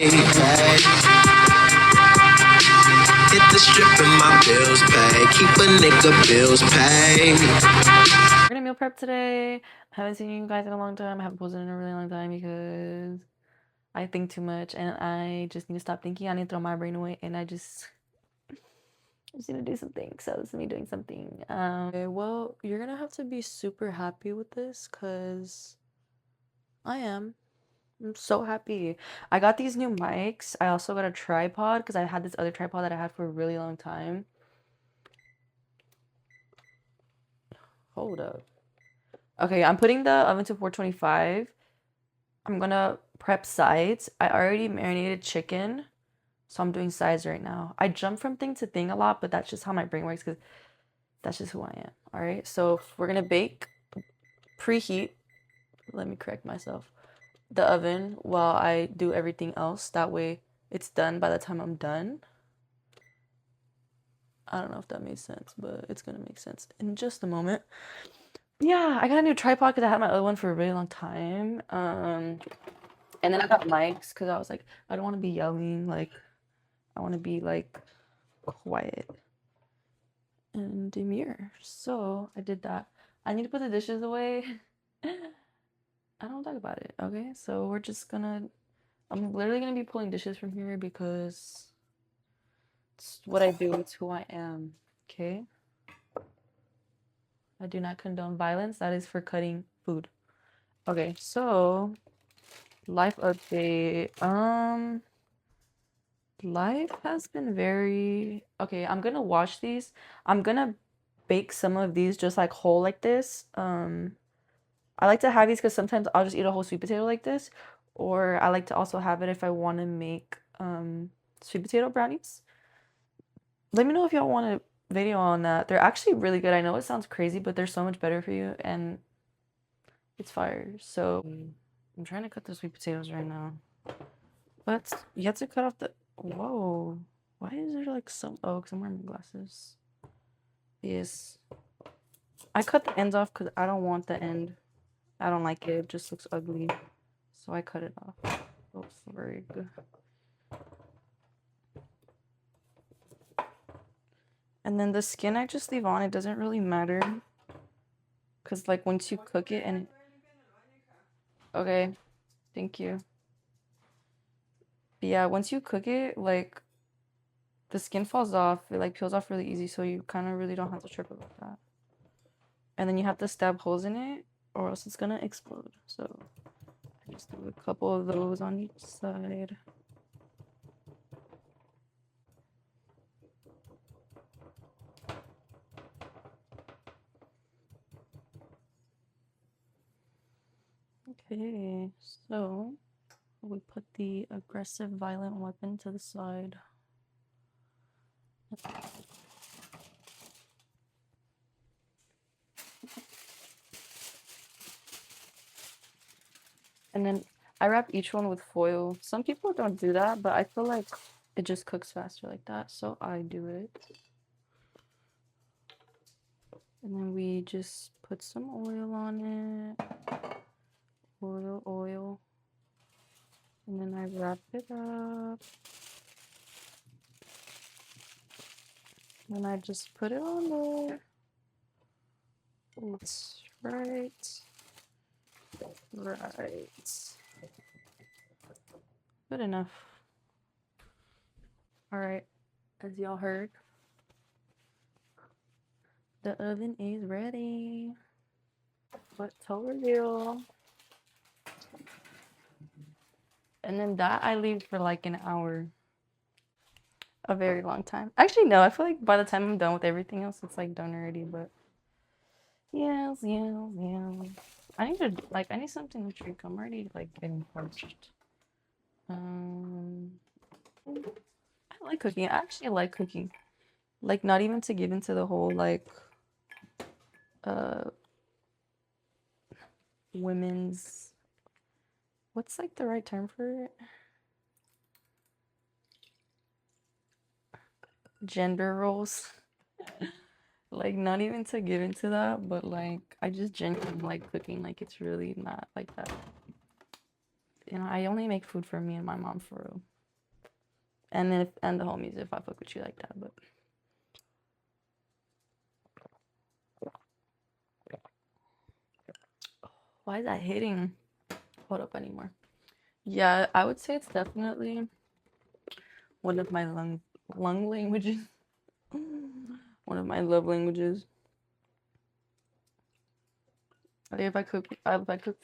Hit the strip and my bills paid. Keep a nigga bills paid. We're gonna meal prep today. I haven't seen you guys in a long time. I haven't posted in a really long time because I think too much and I just need to stop thinking. I need to throw my brain away and I just need to do something. So this is me doing something. Okay, well, you're gonna have to be super happy with this because I am. I'm so happy. I got these new mics. I also got a tripod because I had this other tripod that I had for a really long time. Hold up. Okay, I'm putting the oven to 425. I'm gonna prep sides. I already marinated chicken, so I'm doing sides right now. I jump from thing to thing a lot, but that's just how my brain works because that's just who I am. All right, so we're gonna bake, preheat. Let me correct myself. The oven while I do everything else. That way it's done by the time I'm done. I don't know if that made sense, but it's gonna make sense in just a moment. Yeah, I got a new tripod because I had my other one for a really long time. And then I got mics because I was like, I don't want to be yelling. Like, I want to be like quiet and demure. So I did that. I need to put the dishes away. I don't talk about it. Okay, so we're just gonna. I'm literally gonna be pulling dishes from here because it's what I do. It's who I am. Okay. I do not condone violence. That is for cutting food. Okay, so life update. Life has been very okay. I'm gonna wash these. I'm gonna bake some of these just like whole like this. I like to have these because sometimes I'll just eat a whole sweet potato like this, or I like to also have it if I want to make sweet potato brownies. Let me know if y'all want a video on that. They're actually really good. I know it sounds crazy, but they're so much better for you and it's fire. So I'm trying to cut the sweet potatoes right now. But you have to cut off the. Whoa. Why is there like some. Oh, because I'm wearing my glasses. Yes. I cut the ends off because I don't want the end. I don't like it. It just looks ugly. So I cut it off. Oh, frig. And then the skin I just leave on. It doesn't really matter. Because like once you cook it and. Okay. Thank you. But yeah, once you cook it, like the skin falls off. It like peels off really easy. So you kind of really don't have to trip about that. And then you have to stab holes in it or else it's gonna explode. So I just do a couple of those on each side. Okay, so we put the aggressive violent weapon to the side. And then I wrap each one with foil. Some people don't do that, but I feel like it just cooks faster like that, so I do it. And then we just put some oil on it. Oil. And then I wrap it up. And I just put it on there. That's right. Right. Good enough. Alright, as y'all heard, the oven is ready. But tutorial. And then that I leave for like an hour. A very long time. Actually, no, I feel like by the time I'm done with everything else, it's like done already, but yes. I need something to drink. I'm already like getting parched. I like cooking. I actually like cooking. Like not even to get into the whole like uh women's what's like the right term for it? Gender roles. Like not even to get into that, but like I just genuinely like cooking. Like it's really not like that. You know, I only make food for me and my mom for real. And then and the homies if I fuck with you like that. But why is that hitting? Hold up anymore. Yeah, I would say it's definitely one of my lung languages. One of my love languages. Like if I cook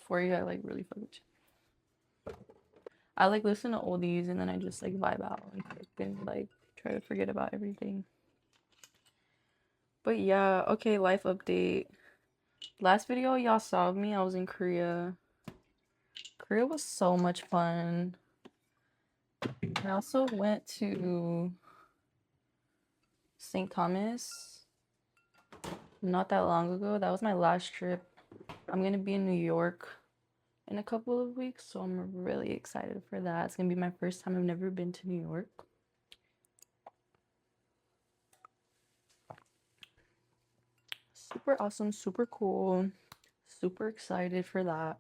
for you, I like really fuck with you. I like listen to oldies and then I just like vibe out and cook and like try to forget about everything. But yeah, okay, life update. Last video y'all saw of me, I was in Korea. Korea was so much fun. I also went to St. Thomas not that long ago. That was my last trip. I'm gonna be in New York in a couple of weeks, so I'm really excited for that. It's gonna be my first time. I've never been to New York. Super awesome, super cool, super excited for that.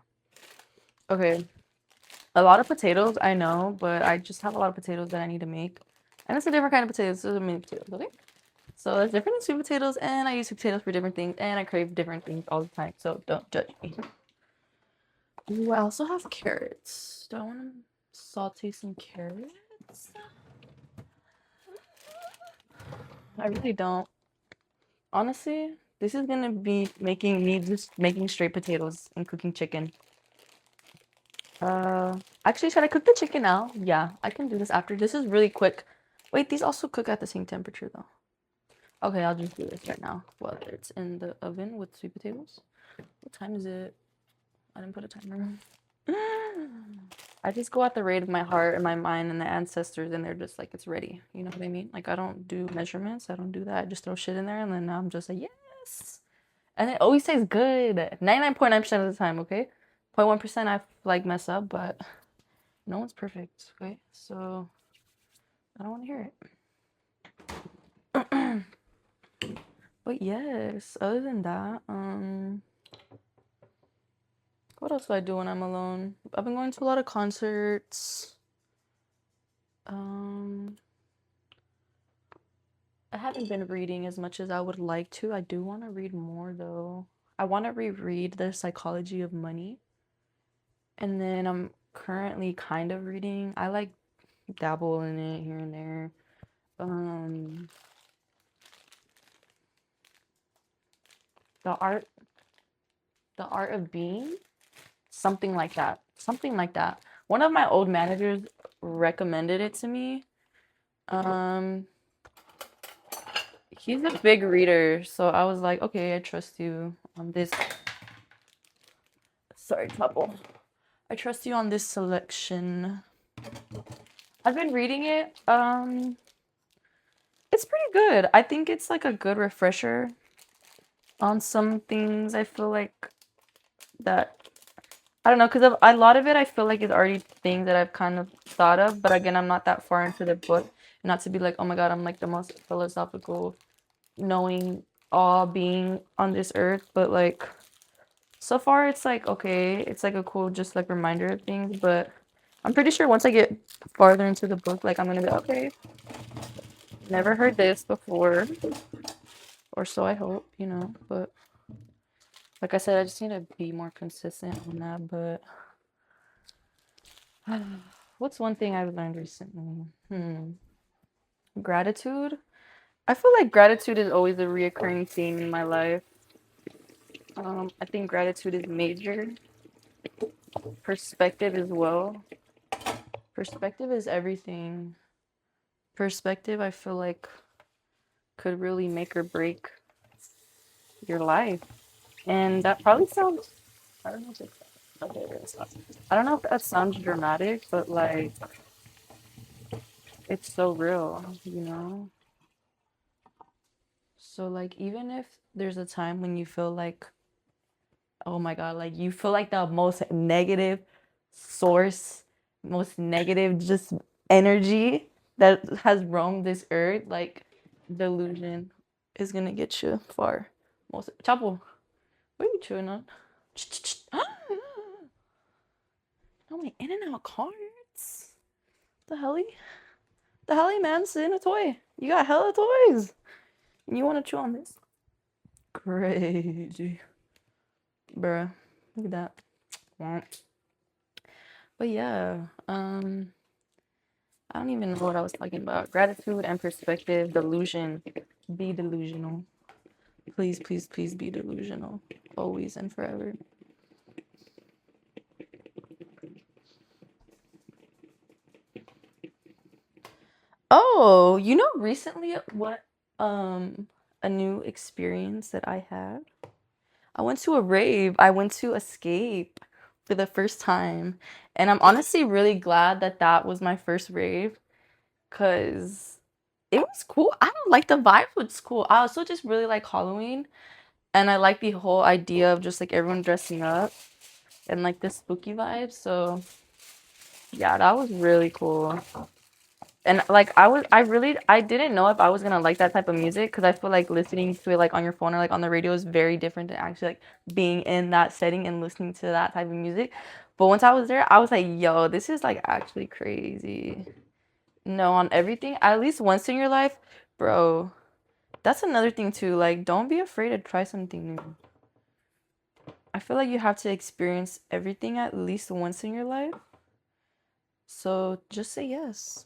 Okay, a lot of potatoes, I know, but I just have a lot of potatoes that I need to make. And it's a different kind of potatoes, so mini potatoes, okay? So there's different sweet potatoes, and I use sweet potatoes for different things, and I crave different things all the time, so don't judge me. Ooh, I also have carrots. Do I want to saute some carrots? I really don't. Honestly, this is gonna be making me just making straight potatoes and cooking chicken. Actually, should I cook the chicken now? Yeah, I can do this after. This is really quick. Wait, these also cook at the same temperature though. Okay, I'll just do this right now while it's in the oven with sweet potatoes. What time is it? I didn't put a timer. I just go at the rate of my heart and my mind and the ancestors, and they're just like, it's ready. You know what I mean? Like, I don't do measurements. I don't do that. I just throw shit in there, and then I'm just like, yes. And it always tastes good. 99.9% of the time, okay? 0.1% I like mess up, but no one's perfect, okay? So I don't want to hear it. But yes, other than that, what else do I do when I'm alone? I've been going to a lot of concerts. I haven't been reading as much as I would like to. I do want to read more though. I want to reread The Psychology of Money. And then I'm currently kind of reading. I like dabble in it here and there. The art the art of being, something like that. Something like that. One of my old managers recommended it to me. He's a big reader, so I was like, okay, I trust you on this. Sorry, trouble. I trust you on this selection. I've been reading it. It's pretty good. I think it's like a good refresher on some things. I feel like that I don't know, because of a lot of it I feel like is already things that I've kind of thought of, but again, I'm not that far into the book. Not to be like, oh my God, I'm like the most philosophical, knowing all being on this earth, but like so far it's like okay, it's like a cool just like reminder of things, but I'm pretty sure once I get farther into the book, like I'm gonna be okay, never heard this before, or so I hope, you know. But like I said, I just need to be more consistent on that. But what's one thing I've learned recently? Gratitude. I feel like gratitude is always a reoccurring theme in my life. I think gratitude is major. Perspective as well. Perspective is everything. Perspective, I feel like, could really make or break your life. And that probably sounds, I don't know if it's, okay, it's not. I don't know if that sounds dramatic, but like, it's so real, you know? So, like, even if there's a time when you feel like, oh my God, like, you feel like the most negative source, most negative just energy that has roamed this earth, like, delusion is gonna get you far. Most Chapo, what are you chewing on? Oh my In and Out cards. The hell? The hell, man, sitting a toy. You got hella toys. And you want to chew on this? Crazy. Bruh. Look at that. But yeah, I don't even know what I was talking about. Gratitude and perspective, delusion. Be delusional. Please, please, please be delusional. Always and forever. Oh, you know recently what a new experience that I had? I went to a rave. I went to Escape for the first time. And I'm honestly really glad that that was my first rave because it was cool. I don't like the vibe was cool. I also just really like Halloween and I like the whole idea of just like everyone dressing up and like the spooky vibe. So yeah, that was really cool. And like I didn't know if I was gonna like that type of music because I feel like listening to it like on your phone or like on the radio is very different than actually like being in that setting and listening to that type of music. But once I was there, I was like, yo, this is like actually crazy. No, on everything, at least once in your life, bro. That's another thing too. Like, don't be afraid to try something new. I feel like you have to experience everything at least once in your life. So just say yes.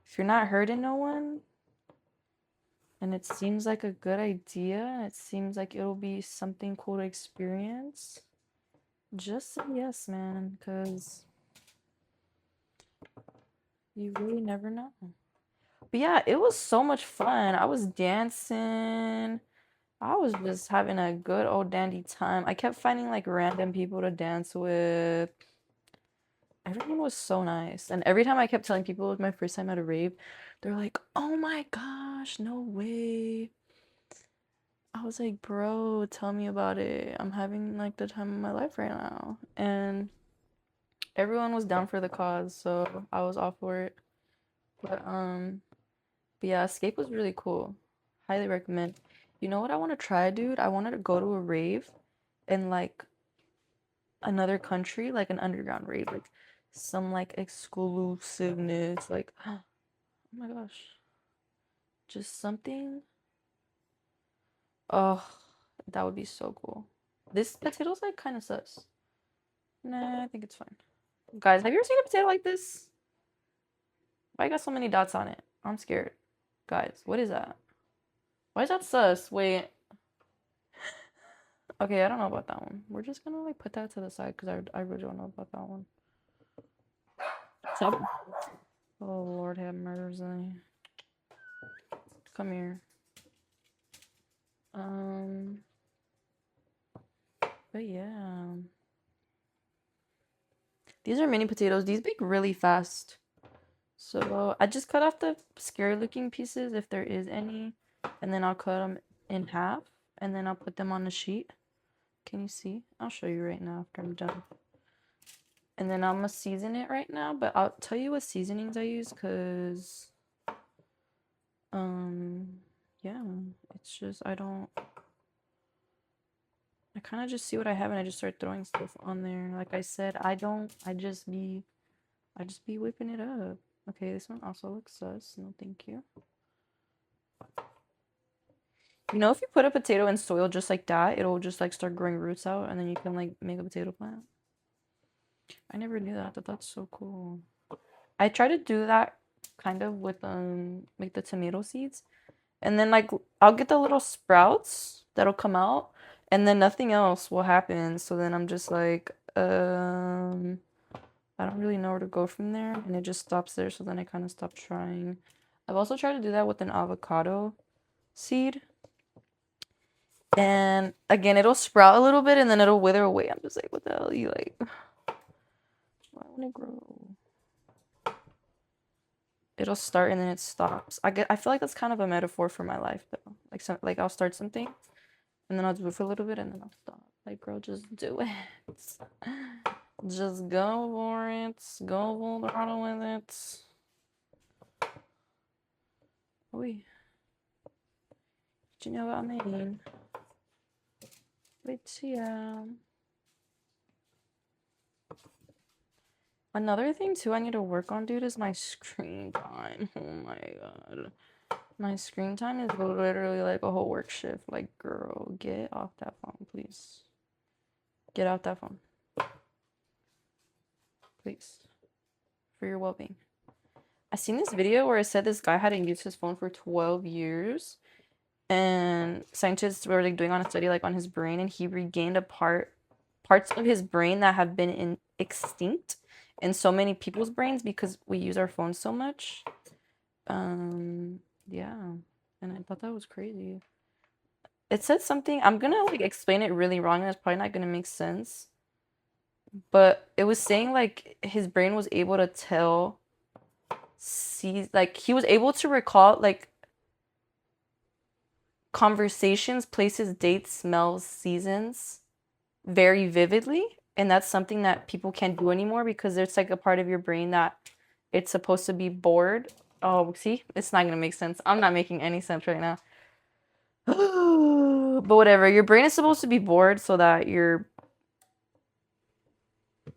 If you're not hurting no one, and it seems like a good idea, and it seems like it'll be something cool to experience, just say yes, man, because you really never know. But yeah, it was so much fun. I was dancing. I was just having a good old dandy time. I kept finding like random people to dance with. Everyone was so nice. And every time I kept telling people it was my first time at a rave, they're like, oh my gosh, no way. I was like, bro, tell me about it. I'm having like the time of my life right now. And everyone was down for the cause, so I was all for it. But yeah, Escape was really cool. Highly recommend. You know what I want to try, dude? I wanted to go to a rave in like another country, like an underground rave, like some like exclusiveness, like oh my gosh. Just something. Oh, that would be so cool. This potato's like kind of sus. Nah, I think it's fine. Guys, have you ever seen a potato like this? Why got so many dots on it? I'm scared. Guys, what is that? Why is that sus? Wait. Okay, I don't know about that one. We're just gonna like put that to the side because I really don't know about that one. So, oh Lord have mercy. Come here. Um, but yeah. These are mini potatoes. These bake really fast. So I just cut off the scary looking pieces if there is any. And then I'll cut them in half. And then I'll put them on the sheet. Can you see? I'll show you right now after I'm done. And then I'm gonna season it right now. But I'll tell you what seasonings I use because yeah, it's just I kind of just see what I have and I just start throwing stuff on there. Like I said, I just be whipping it up. Okay, this one also looks sus. No, thank you. You know, if you put a potato in soil just like that, it'll just like start growing roots out and then you can like make a potato plant. I never knew that. That's so cool. I try to do that kind of with like the tomato seeds. And then like I'll get the little sprouts that'll come out and then nothing else will happen. So then I'm just like I don't really know where to go from there and it just stops there, so then I kind of stop trying. I've also tried to do that with an avocado seed. And again, it'll sprout a little bit and then it'll wither away. I'm just like, what the hell? You like, why won't it grow? It'll start and then it stops. I feel like that's kind of a metaphor for my life though. Like I'll start something and then I'll do it for a little bit and then I'll stop. Like, girl, just do it. Just go for it. Go full throttle with it. Oi. Do you know what I mean? Wait, yeah. Another thing too I need to work on, dude, is my screen time. Oh my god. My screen time is literally like a whole work shift. Like, girl, get off that phone, please. Get off that phone. Please. For your well-being. I seen this video where it said this guy hadn't used his phone for 12 years. And scientists were like doing on a study like on his brain, and he regained parts of his brain that have been extinct in so many people's brains because we use our phones so much. Yeah, and I thought that was crazy. It said something, I'm gonna like explain it really wrong and it's probably not gonna make sense, but it was saying like his brain was able to tell, see, like he was able to recall like conversations, places, dates, smells, seasons very vividly, and that's something that people can't do anymore because there's like a part of your brain that it's supposed to be bored. Oh, see, it's not gonna make sense. I'm not making any sense right now. But whatever, your brain is supposed to be bored so that your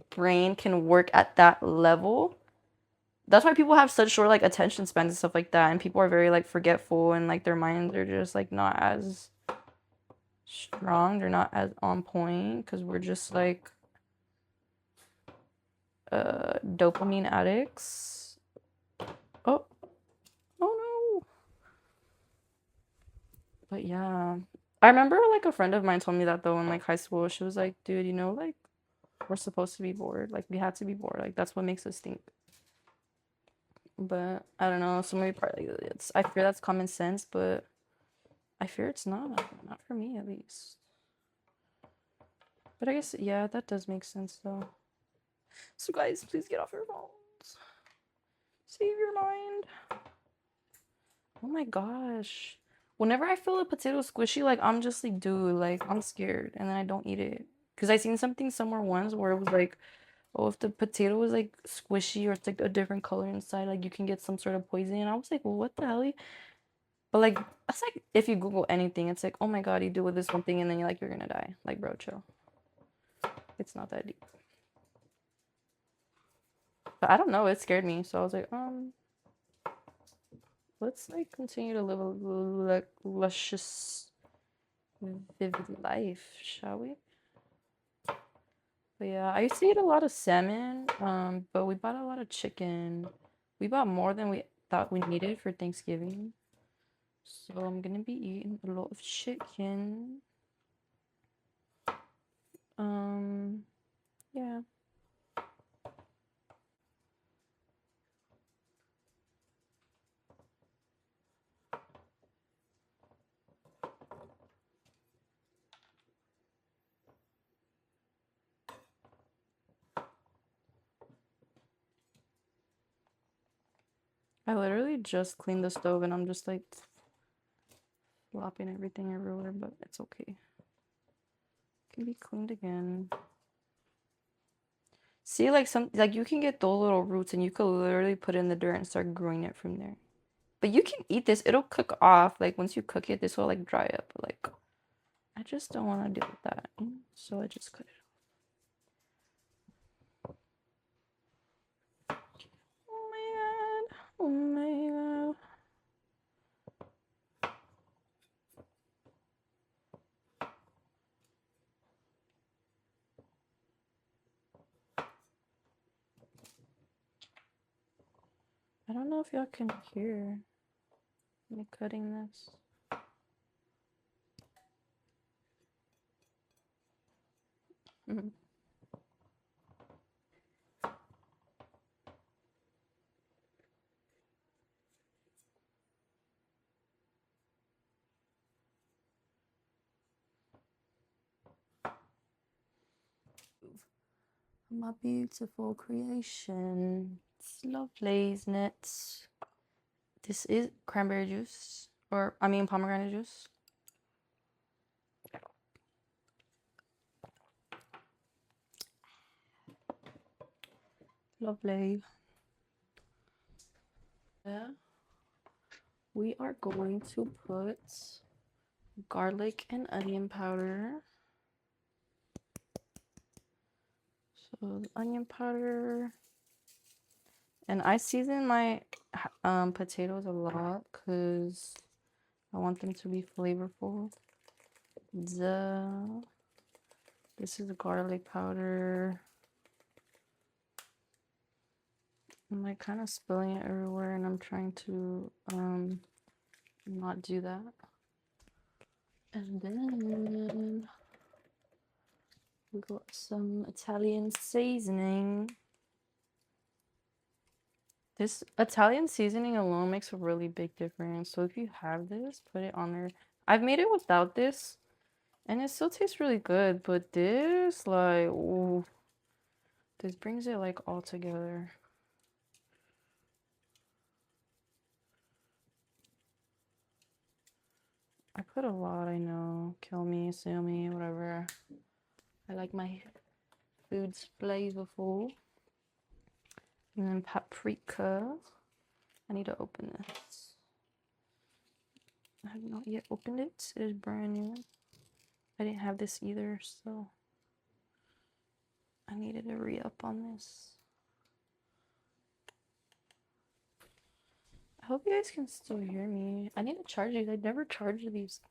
brain can work at that level. That's why people have such short like attention spans and stuff like that, and people are very like forgetful and like their minds are just like not as strong, they're not as on point because we're just like dopamine addicts. Oh, oh no. But yeah, I remember like a friend of mine told me that though in like high school. She was like, dude, you know, like we're supposed to be bored, like we have to be bored, like that's what makes us think. But I don't know, so maybe partly it's, I fear that's common sense, but I fear it's not for me at least. But I guess yeah, that does make sense though. So guys, please get off your phones. Save your mind. Oh my gosh. Whenever I feel a potato squishy, like I'm just like, dude, like I'm scared, and then I don't eat it. Cause I seen something somewhere once where it was like, oh, if the potato was like squishy or it's like a different color inside, like you can get some sort of poison. And I was like, well, what the hell? But like, that's like if you Google anything, it's like, oh my god, you do with this one thing, and then you're gonna die. Like, bro, chill. It's not that deep. But I don't know. It scared me, so I was like, let's like continue to live a luscious, vivid life, shall we? But yeah, I used to eat a lot of salmon, but we bought a lot of chicken. We bought more than we thought we needed for Thanksgiving. So I'm gonna be eating a lot of chicken. Yeah. I literally just cleaned the stove and I'm just like flopping everything everywhere, but it's okay. It can be cleaned again. See, like you can get those little roots and you could literally put it in the dirt and start growing it from there. But you can eat this. It'll cook off. Like once you cook it, this will like dry up. Like I just don't want to deal with that. So I just cut it off. Oh my god. Oh my god. I don't know if y'all can hear me cutting this. My beautiful creation. It's lovely, isn't it? This is cranberry juice, or I mean pomegranate juice. Lovely. Yeah. We are going to put garlic and onion powder. So the onion powder, And I season my potatoes a lot because I want them to be flavorful. Duh. This is garlic powder. I'm like kind of spilling it everywhere, and I'm trying to not do that. And then we got some Italian seasoning. This Italian seasoning alone makes a really big difference. So if you have this, put it on there. I've made it without this, and it still tastes really good. But this, like, ooh, this brings it like all together. I put a lot, I know. Kill me, sue me, whatever. I like my foods flavorful. And then paprika. I need to open this. I have not yet opened it. It is brand new. I didn't have this either, so I needed to re-up on this. I hope you guys can still hear me. I need to charge these. I never charged these.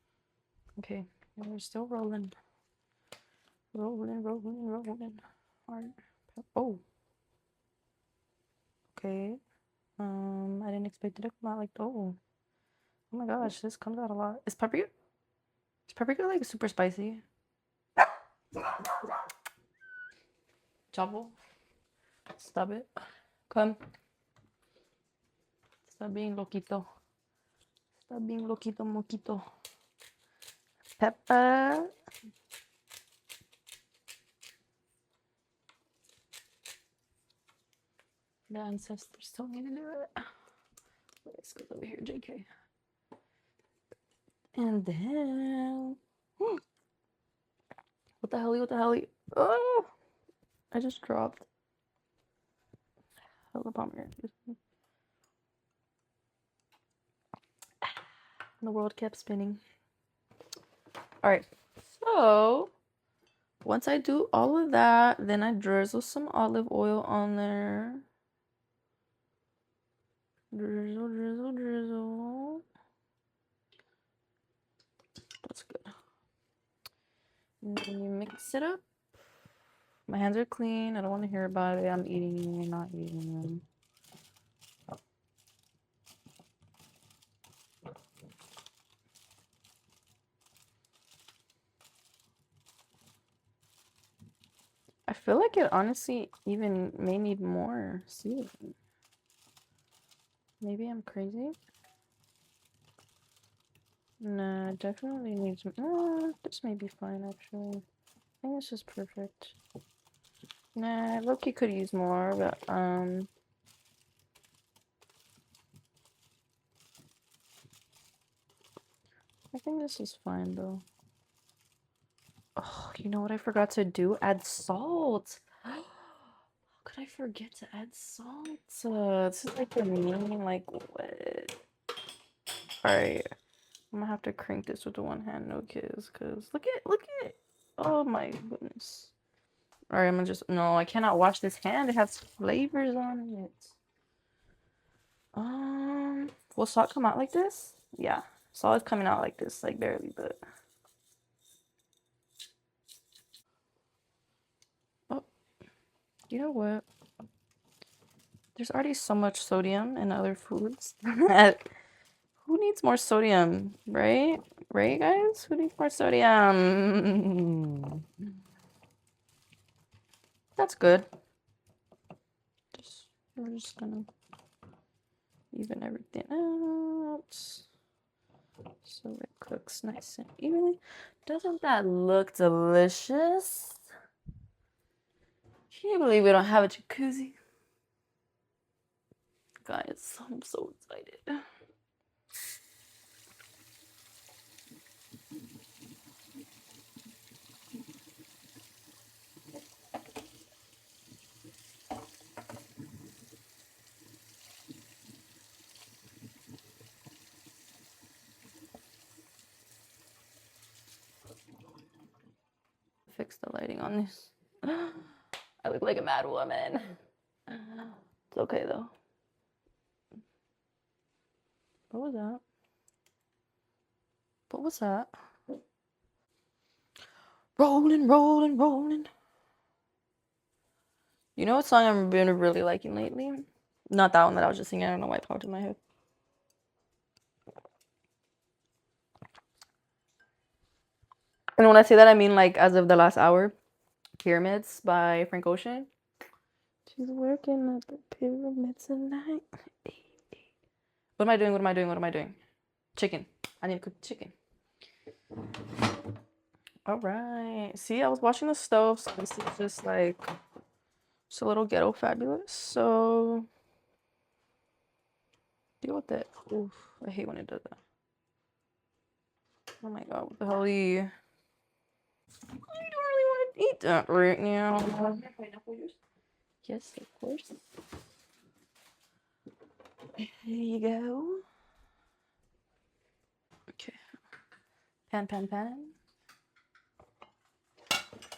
Okay, we're still rolling. Rolling. Alright. Oh. Okay. I didn't expect it to come out like oh. Oh my gosh, this comes out a lot. Is paprika like super spicy? Chavo, stop it. Come. Stop being loquito. Stop being loquito moquito. Pepper. The ancestors told me to do it. Let's go over here, JK. And then what the hell? Oh, I just dropped. Hella bummer. The world kept spinning. All right, so once I do all of that, then I drizzle some olive oil on there. Drizzle. That's good. And then you mix it up. My hands are clean. I don't want to hear about it. I'm eating them. You're not eating them. I feel like it honestly even may need more seasoning. Maybe I'm crazy. Nah, definitely needs. This may be fine actually. I think this is perfect. Nah, Loki could use more, but I think this is fine though. Oh, you know what I forgot to do? Add salt. How could I forget to add salt? This is like the main, like, what? Alright. I'm gonna have to crank this with the one hand, no kiss, cause look at. Oh my goodness. Alright, I'm gonna just, no, I cannot wash this hand. It has flavors on it. Will salt come out like this? Yeah, salt is coming out like this, like barely, but. Oh, you know what? There's already so much sodium in other foods. Who needs more sodium, right? Right, guys? Who needs more sodium? That's good. We're just gonna even everything out so it cooks nice and evenly. Doesn't that look delicious? Can you believe we don't have a jacuzzi? Guys, I'm so excited. Fix the lighting on this. I look like a mad woman. It's okay though. What was that? What was that? Rolling, rolling, rolling. You know what song I've been really liking lately? Not that one that I was just singing. I don't know why it popped in my head. And when I say that, I mean like as of the last hour. Pyramids by Frank Ocean. She's working at the pyramids tonight. What am I doing? What am I doing? What am I doing? Chicken. I need to cook chicken. All right. See, I was watching the stove, so this is just like just a little ghetto fabulous. So deal with it. Oof, I hate when it does that. Oh my god, what the hell are you? I don't really want to eat that right now. Yes, of course. There you go. Okay. Pan.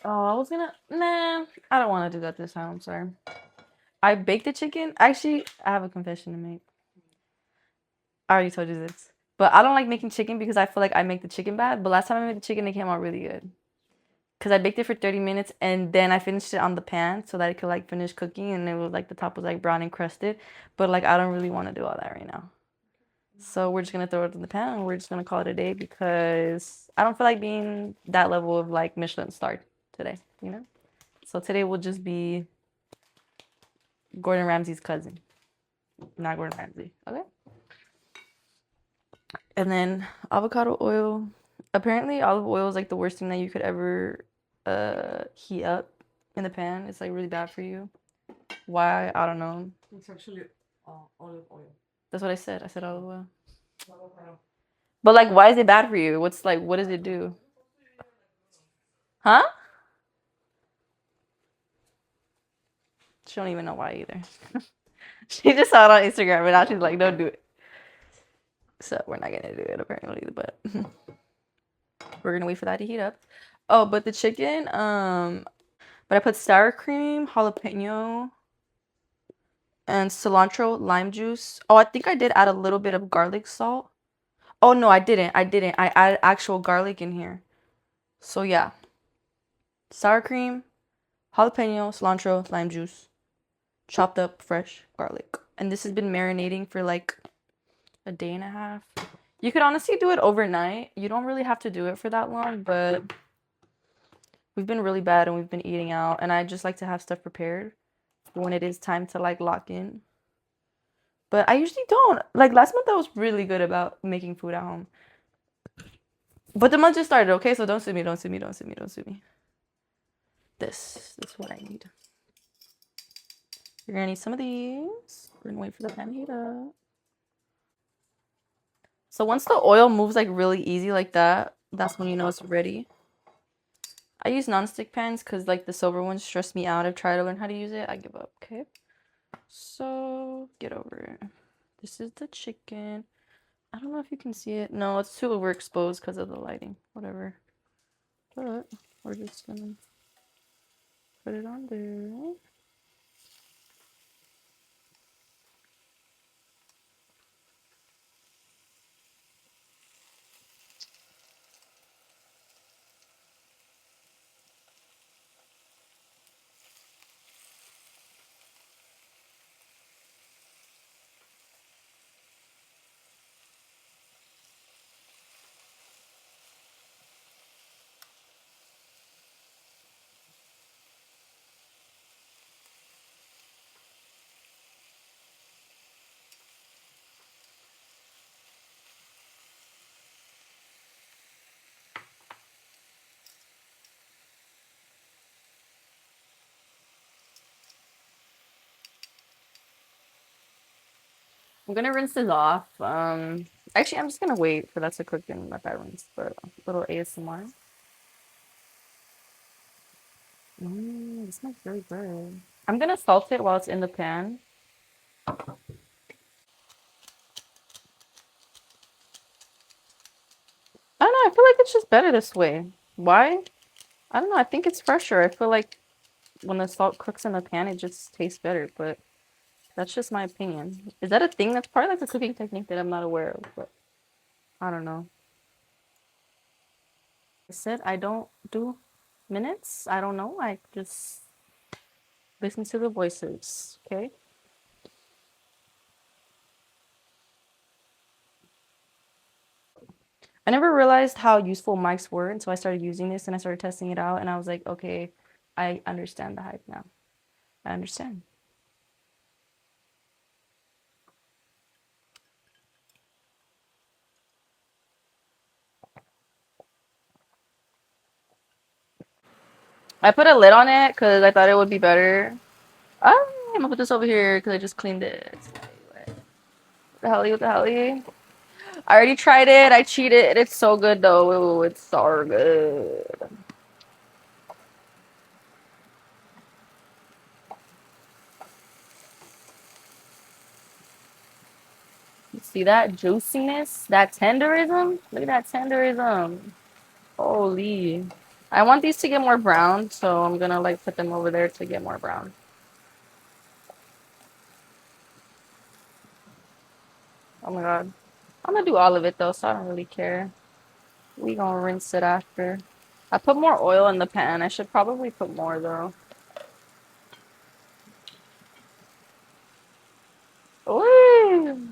Oh, I was gonna. Nah, I don't want to do that this time. I'm sorry. I baked the chicken. Actually, I have a confession to make. I already told you this. But I don't like making chicken because I feel like I make the chicken bad. But last time I made the chicken, it came out really good. Because I baked it for 30 minutes and then I finished it on the pan so that it could like finish cooking and it was like the top was like brown and crusted. But like I don't really want to do all that right now. So we're just gonna throw it in the pan and we're just gonna call it a day because I don't feel like being that level of like Michelin star today, you know? So today will just be Gordon Ramsay's cousin, not Gordon Ramsay. Okay. And then avocado oil. Apparently olive oil is like the worst thing that you could ever heat up in the pan. It's like really bad for you. Why? I don't know. It's actually olive oil. That's what I said. I said olive oil. But like, why is it bad for you? What's like, what does it do? Huh? She don't even know why either. She just saw it on Instagram and now she's like, don't do it. So we're not gonna do it apparently, but we're gonna wait for that to heat up. Oh, but the chicken, but I put sour cream, jalapeno, and cilantro, lime juice. Oh, I think I did add a little bit of garlic salt. Oh no, I didn't. I added actual garlic in here. So yeah. Sour cream, jalapeno, cilantro, lime juice, chopped up fresh garlic. And this has been marinating for like a day and a half. You could honestly do it overnight. You don't really have to do it for that long, but we've been really bad and we've been eating out. And I just like to have stuff prepared for when it is time to like lock in. But I usually don't. Like last month I was really good about making food at home. But the month just started, okay? So don't sue me, don't sue me, don't sue me, don't sue me. This is what I need. You're gonna need some of these. We're gonna wait for the pan to heat up. So once the oil moves like really easy like that, that's when you know it's ready. I use non-stick pans because like the silver ones stress me out. I've tried to learn how to use it. I give up, okay? So get over it. This is the chicken. I don't know if you can see it. No, it's too overexposed because of the lighting. Whatever. But we're just gonna put it on there. I'm gonna rinse this off. Actually, I'm just gonna wait for that to cook and let that rinse for a little ASMR. This smells really good. I'm gonna salt it while it's in the pan. I don't know. I feel like it's just better this way. Why? I don't know. I think it's fresher. I feel like when the salt cooks in the pan, it just tastes better. But That's just my opinion. Is that a thing? That's probably like a cooking technique that I'm not aware of, but I don't know. I said I don't do minutes. I don't know. I just listen to the voices, okay? I never realized how useful mics were until I started using this and I started testing it out and I was like, okay, I understand the hype now. I understand. I put a lid on it because I thought it would be better. I'm gonna put this over here because I just cleaned it. What the helly, what the helly? I already tried it. I cheated. It's so good though. Ooh, it's so good. You see that juiciness? That tenderism? Look at that tenderism. Holy. I want these to get more brown, so I'm gonna like put them over there to get more brown. Oh my god. I'm gonna do all of it though, so I don't really care. We gonna rinse it after. I put more oil in the pan. I should probably put more though. Ooh.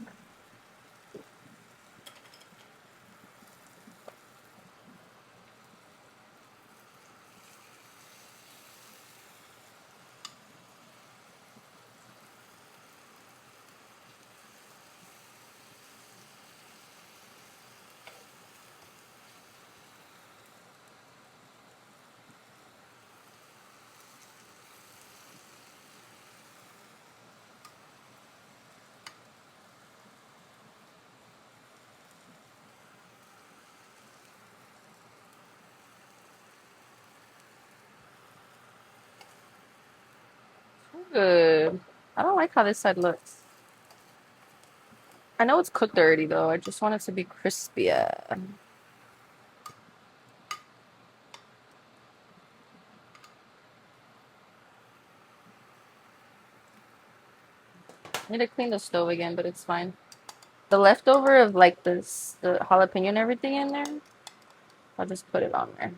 Good. I don't like how this side looks. I know it's cooked already though. I just want it to be crispier. I need to clean the stove again, but it's fine. The leftover of like this, the jalapeno and everything in there, I'll just put it on there.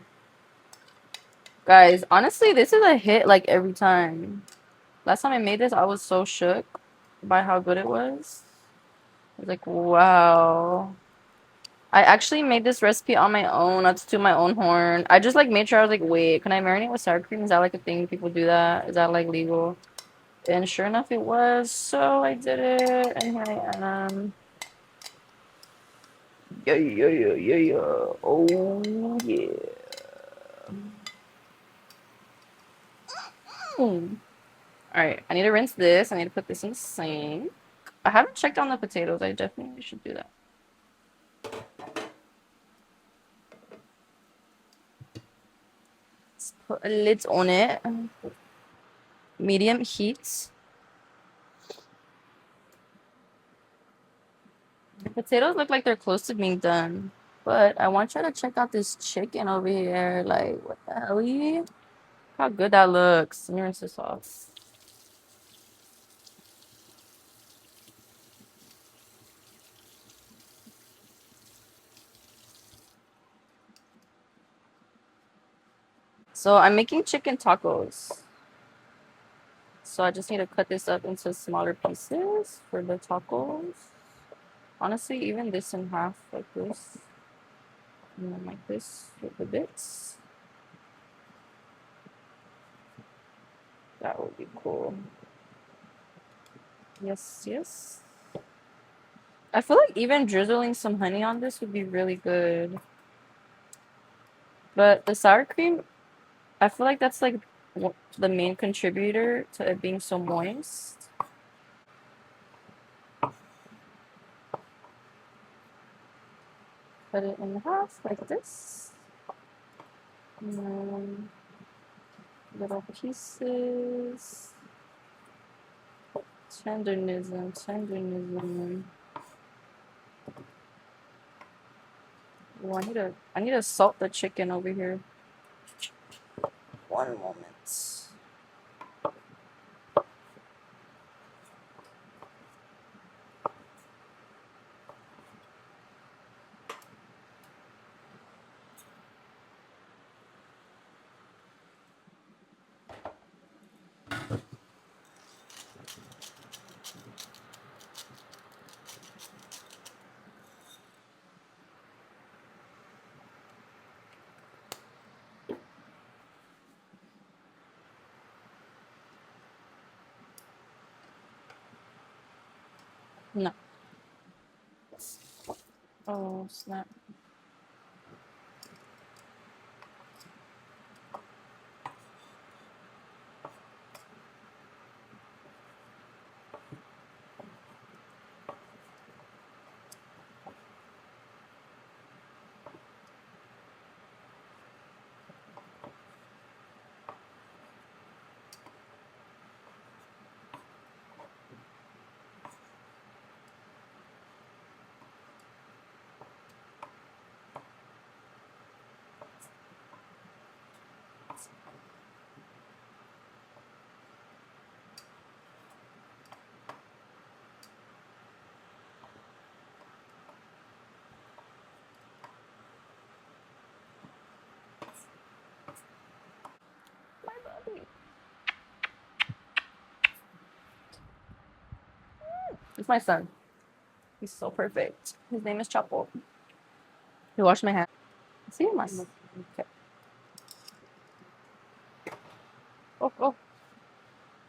Guys, honestly, this is a hit like every time. Last time I made this, I was so shook by how good it was. I was like, wow. I actually made this recipe on my own, not to toot my own horn. I just like made sure I was like, wait, can I marinate with sour cream? Is that like a thing? People do that? Is that like legal? And sure enough, it was. So I did it, and here I am. Yeah, yeah, yeah, yeah, yeah. Oh, yeah. Mm. All right, I need to rinse this. I need to put this in the sink. I haven't checked on the potatoes. I definitely should do that. Let's put a lid on it. Medium heat. The potatoes look like they're close to being done. But I want you to check out this chicken over here. Like, what the hell? Look how good that looks. Let me rinse this off. So I'm making chicken tacos. So I just need to cut this up into smaller pieces for the tacos. Honestly, even this in half like this. And then like this with the bits. That would be cool. Yes, yes. I feel like even drizzling some honey on this would be really good. But the sour cream, I feel like that's like the main contributor to it being so moist. Cut it in half like this. And then little pieces. Tendernism, tendernism. Oh, I need to salt the chicken over here. One moment. No. Oh, snap. My buddy. It's my son. He's so perfect. His name is Chapo. He washed my hands. See him? Okay. Oh, oh.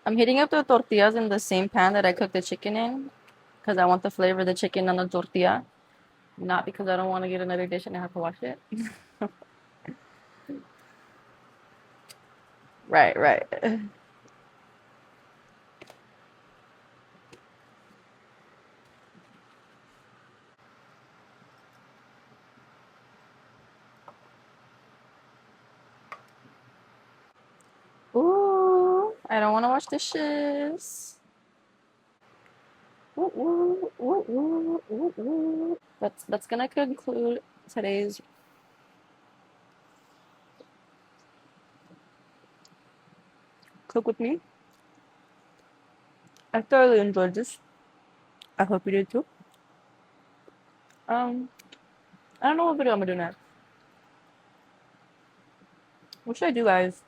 I'm heating up the tortillas in the same pan that I cooked the chicken in because I want the flavor of the chicken on the tortilla, not because I don't want to get another dish and I have to wash it. Right, right. Ooh, I don't want to wash dishes. Ooh, ooh, ooh, ooh, ooh, ooh. That's gonna conclude today's cook with me. I thoroughly enjoyed this. I hope you did too. I don't know what video I'm gonna do next. What should I do, guys?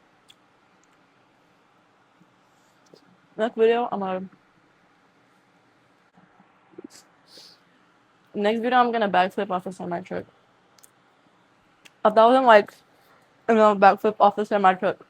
Next video, next video I'm gonna backflip off a semi truck. 1,000 likes, and then backflip off the semi truck.